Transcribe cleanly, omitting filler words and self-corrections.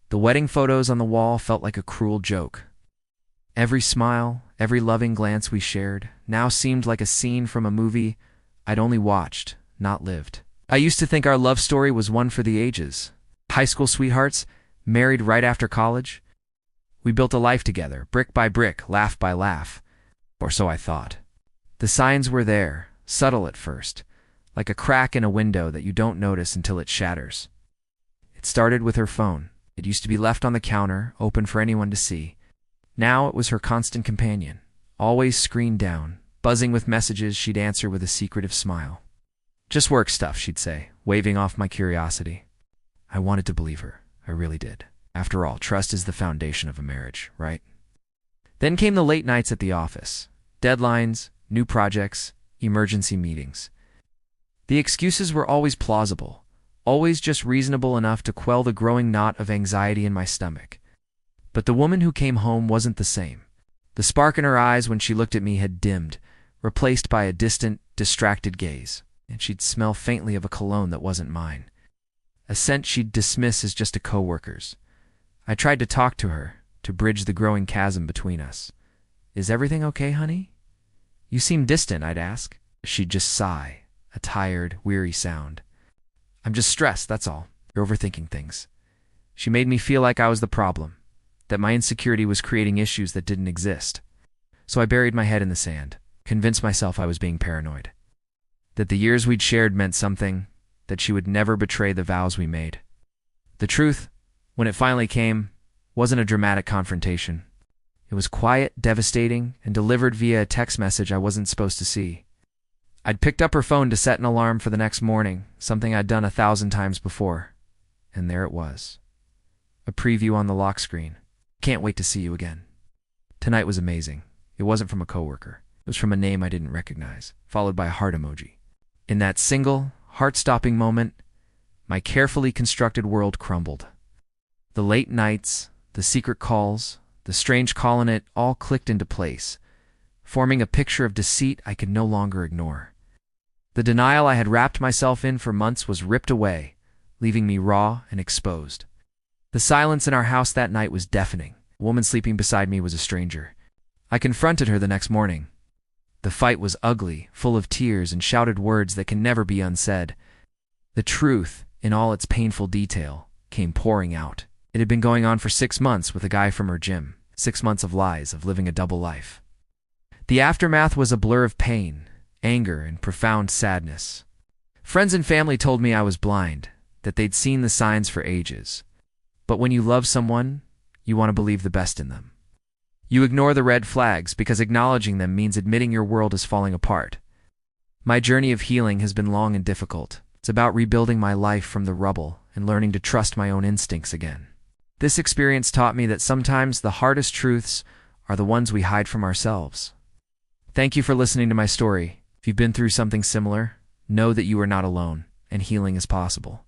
The wedding photos on the wall felt like a cruel joke. Every smile, every loving glance we shared, now seemed like a scene from a movie I'd only watched, not lived. I used to think our love story was one for the ages. High school sweethearts, married right after college. We built a life together, brick by brick, laugh by laugh. Or so I thought. The signs were there, subtle at first, like a crack in a window that you don't notice until it shatters. It started with her phone. It used to be left on the counter, open for anyone to see. Now it was her constant companion, always screened down, buzzing with messages she'd answer with a secretive smile. Just work stuff, she'd say, waving off my curiosity. I wanted to believe her. I really did. After all, trust is the foundation of a marriage, right? Then came the late nights at the office. Deadlines, new projects, emergency meetings. The excuses were always plausible, always just reasonable enough to quell the growing knot of anxiety in my stomach. But the woman who came home wasn't the same. The spark in her eyes when she looked at me had dimmed, replaced by a distant, distracted gaze, and she'd smell faintly of a cologne that wasn't mine. A scent she'd dismiss as just a coworker's. I tried to talk to her, to bridge the growing chasm between us. Is everything okay, honey? You seem distant, I'd ask. She'd just sigh, a tired, weary sound. I'm just stressed, that's all. You're overthinking things. She made me feel like I was the problem, that my insecurity was creating issues that didn't exist. So I buried my head in the sand, convinced myself I was being paranoid. That the years we'd shared meant something, that she would never betray the vows we made. The truth, when it finally came, wasn't a dramatic confrontation. It was quiet, devastating, and delivered via a text message I wasn't supposed to see. I'd picked up her phone to set an alarm for the next morning, something I'd done 1,000 times before. And there it was. A preview on the lock screen. Can't wait to see you again. Tonight was amazing. It wasn't from a coworker. It was from a name I didn't recognize, followed by a heart emoji. In that single, heart-stopping moment, my carefully constructed world crumbled. The late nights, the secret calls, the strange call in it all clicked into place, forming a picture of deceit I could no longer ignore. The denial I had wrapped myself in for months was ripped away, leaving me raw and exposed. The silence in our house that night was deafening. The woman sleeping beside me was a stranger. I confronted her the next morning. The fight was ugly, full of tears and shouted words that can never be unsaid. The truth, in all its painful detail, came pouring out. It had been going on for 6 months with a guy from her gym. 6 months of lies, of living a double life. The aftermath was a blur of pain, anger, and profound sadness. Friends and family told me I was blind, that they'd seen the signs for ages. But when you love someone, you want to believe the best in them. You ignore the red flags because acknowledging them means admitting your world is falling apart. My journey of healing has been long and difficult. It's about rebuilding my life from the rubble and learning to trust my own instincts again. This experience taught me that sometimes the hardest truths are the ones we hide from ourselves. Thank you for listening to my story. If you've been through something similar, know that you are not alone, and healing is possible.